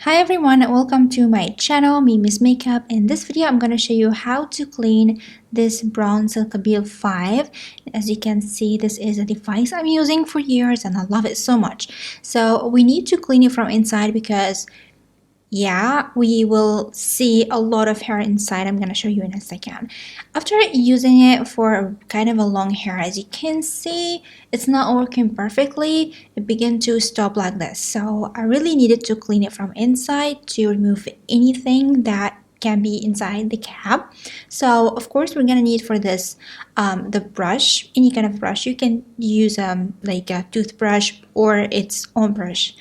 Hi everyone, welcome to my channel, Mimi's Makeup. In this video, I'm going to show you how to clean this BRAUN Epil 5. As you can see, this is a device I'm using for years and I love it so much. So we need to clean it from inside because we will see a lot of hair inside. I'm gonna show you in a second. After using it for kind of a long hair, as you can see, it's not working perfectly. It began to stop like this. So I really needed to clean it from inside to remove anything that can be inside the cap. So of course we're gonna need for this the brush, any kind of brush. You can use like a toothbrush or its own brush.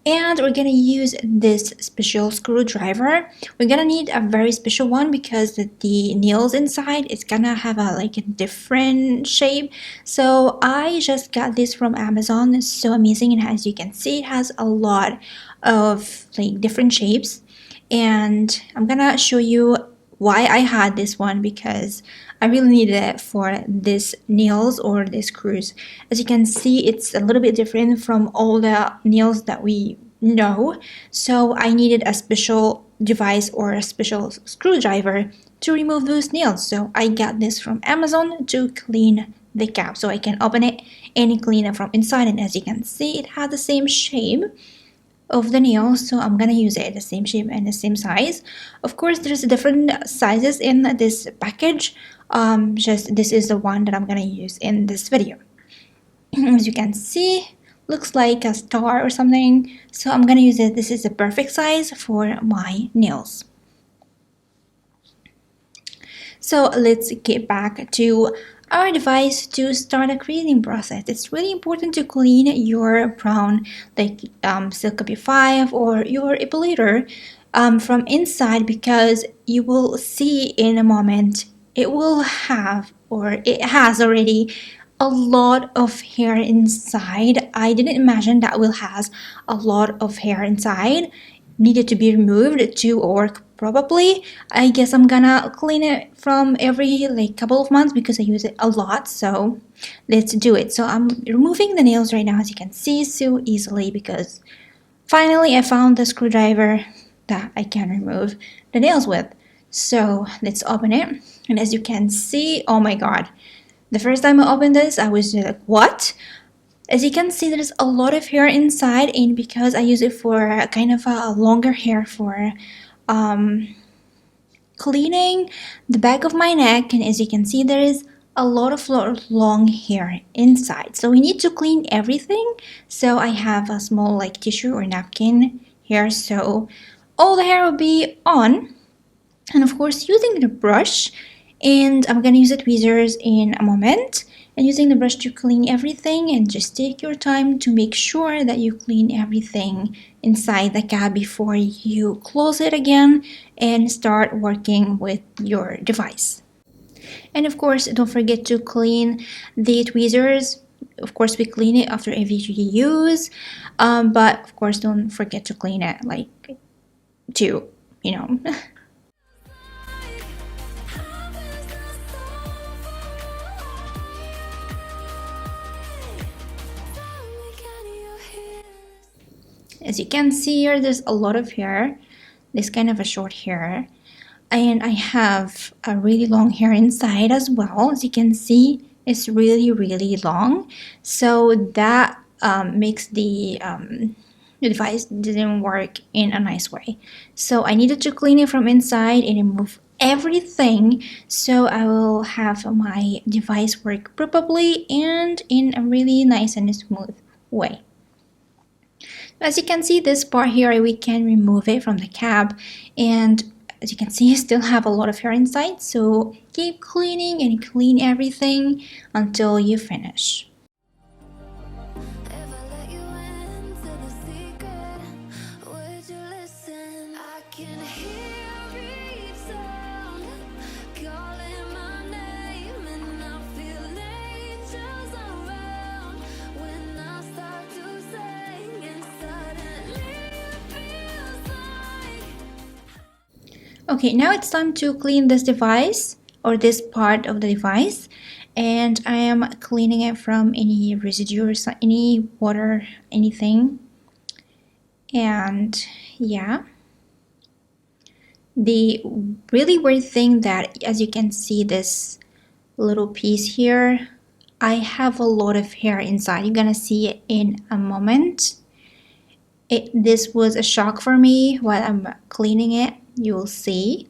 And we're gonna use this special screwdriver. We're gonna need a very special one because the nails inside is gonna have a different shape. So I just got this from Amazon. It's so amazing, and as you can see, it has a lot of different shapes. And I'm gonna show you why I had this one because I really needed it for this nails or the screws. As you can see, it's a little bit different from all the nails that we know. So I needed a special device or a special screwdriver to remove those nails. So I got this from Amazon to clean the cap. So I can open it and clean it from inside. And as you can see, it has the same shape of the nails, so I'm gonna use it the same shape and the same size. Of course, there's different sizes in this package. Just this is the one that I'm gonna use in this video. As you can see, looks like a star or something, so I'm gonna use it. This is the perfect size for my nails. So let's get back to our device to start a cleaning process. It's really important to clean your BRAUN Silk Epil 5 or your epilator from inside, because you will see in a moment it will have, or it has already, a lot of hair inside. I didn't imagine that will has a lot of hair inside needed to be removed to work probably. I guess I'm gonna clean it from every couple of months because I use it a lot. So let's do it. So I'm removing the nails right now, as you can see, so easily because finally I found the screwdriver that I can remove the nails with. So let's open it. And as you can see, oh my god, the first time I opened this I was like, what? As you can see, there's a lot of hair inside, and because I use it for kind of a longer hair for cleaning the back of my neck, and as you can see, there is a lot of long hair inside. So we need to clean everything. So I have a small tissue or napkin here, so all the hair will be on. And of course, using the brush, and I'm gonna use the tweezers in a moment, and using the brush to clean everything. And just take your time to make sure that you clean everything inside the cap before you close it again and start working with your device. And of course, don't forget to clean the tweezers. Of course, we clean it after every use, but of course, don't forget to clean it As you can see here, there's a lot of hair, this kind of a short hair, and I have a really long hair inside as well. As you can see, it's really long, so that makes the device didn't work in a nice way. So I needed to clean it from inside and remove everything, so I will have my device work properly and in a really nice and smooth way. As you can see, this part here, we can remove it from the cap, and as you can see, you still have a lot of hair inside, so keep cleaning and clean everything until you finish. Okay, now it's time to clean this device or this part of the device, and I am cleaning it from any residue or any water, anything. And yeah, the really weird thing that, as you can see, this little piece here, I have a lot of hair inside. You're gonna see it in a moment. This was a shock for me while I'm cleaning it. You will see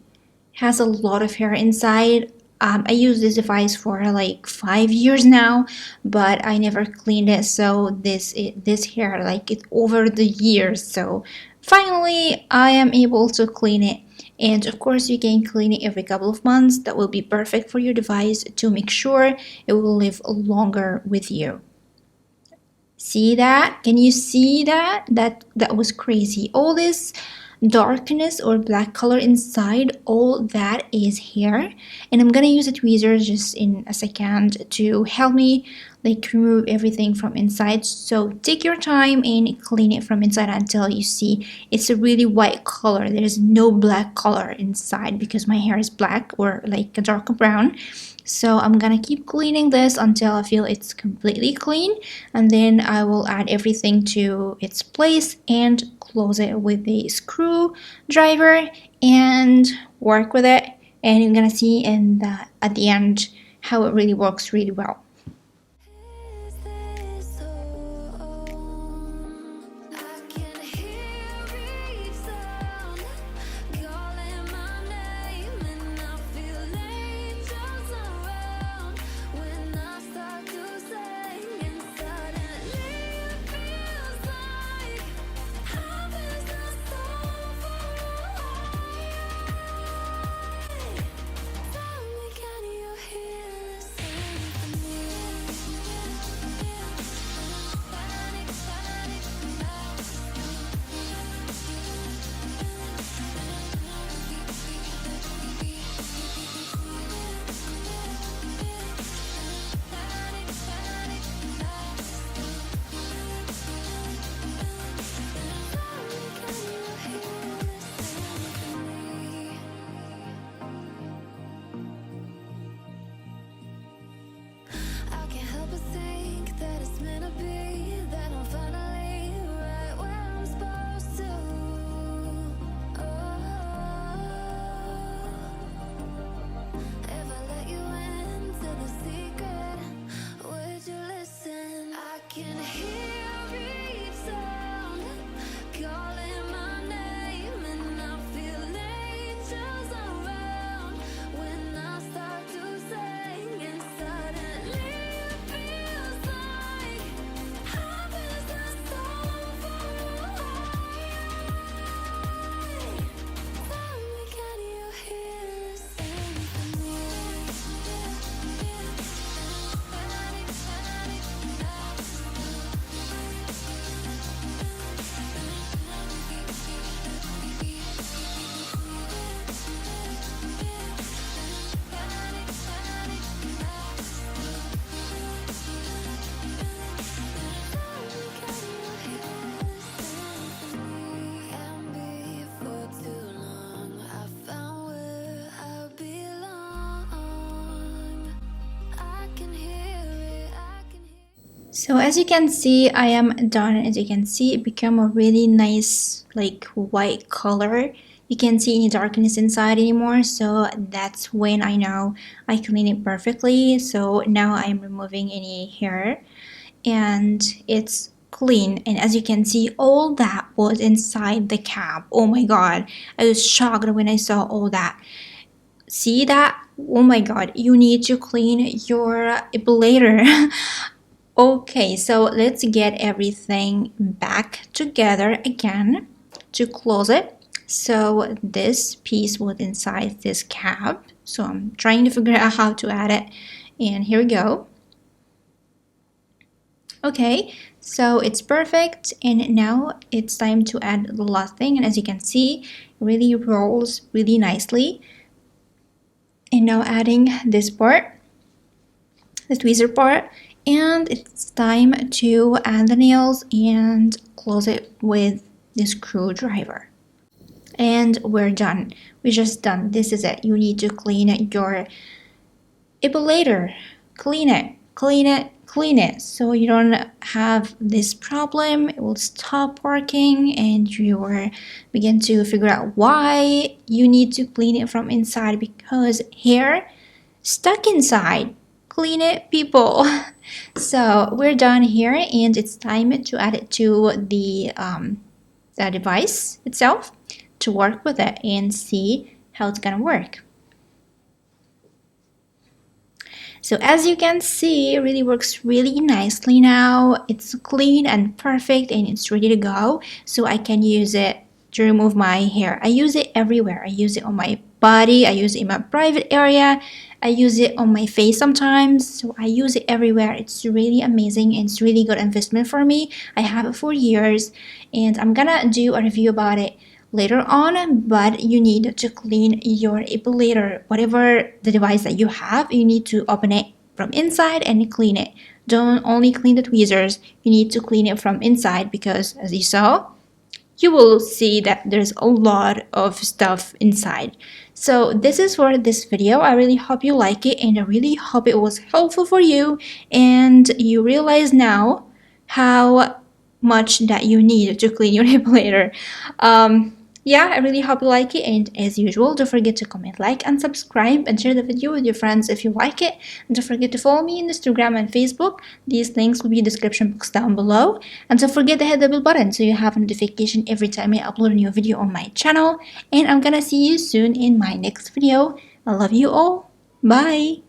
it has a lot of hair inside. I use this device for like 5 years now, but I never cleaned it. So this hair, like, it's over the years. So finally I am able to clean it. And of course you can clean it every couple of months. That will be perfect for your device to make sure it will live longer with you. See that? Can you see that? That was crazy. All this darkness or black color inside, all that is hair. And I'm gonna use a tweezer just in a second to help me like remove everything from inside. So take your time and clean it from inside until you see it's a really white color. There is no black color inside because my hair is black or like a dark brown. So I'm gonna keep cleaning this until I feel it's completely clean, and then I will add everything to its place and close it with the screwdriver and work with it. And you're gonna see at the end how it really works really well. So as you can see, I am done. As you can see, it became a really nice like white color. You can't see any darkness inside anymore, so that's when I know I clean it perfectly. So now I'm removing any hair and it's clean. And as you can see, all that was inside the cap. Oh my god, I was shocked when I saw all that. See that? Oh my god, you need to clean your epilator. Okay, so let's get everything back together again to close it. So this piece was inside this cap. So I'm trying to figure out how to add it. And here we go. Okay, so it's perfect. And now it's time to add the last thing. And as you can see, it really rolls really nicely. And now adding this part, the tweezer part. And it's time to add the nails and close it with the screwdriver. And we're done. We're just done. This is it. You need to clean your epilator. Clean it. clean it so you don't have this problem. It will stop working and you will begin to figure out why you need to clean it from inside, because hair stuck inside. Clean it, people. So we're done here and it's time to add it to the device itself to work with it and see how it's gonna work. So as you can see, it really works really nicely now. It's clean and perfect and it's ready to go. So I can use it to remove my hair. I use it everywhere. I use it on my body. I use it in my private area. I use it on my face sometimes. So I use it everywhere. It's really amazing and it's really good investment for me. I have it for years and I'm gonna do a review about it later on, but you need to clean your epilator. Whatever the device that you have, you need to open it from inside and clean it. Don't only clean the tweezers, you need to clean it from inside, because as you saw, you will see that there's a lot of stuff inside. So this is for this video. I really hope you like it and I really hope it was helpful for you and you realize now how much that you need to clean your epilator. Yeah, I really hope you like it, and as usual, don't forget to comment, like, and subscribe, and share the video with your friends if you like it. And don't forget to follow me on Instagram and Facebook. These links will be in the description box down below. And don't forget to hit the bell button so you have a notification every time I upload a new video on my channel. And I'm gonna see you soon in my next video. I love you all. Bye!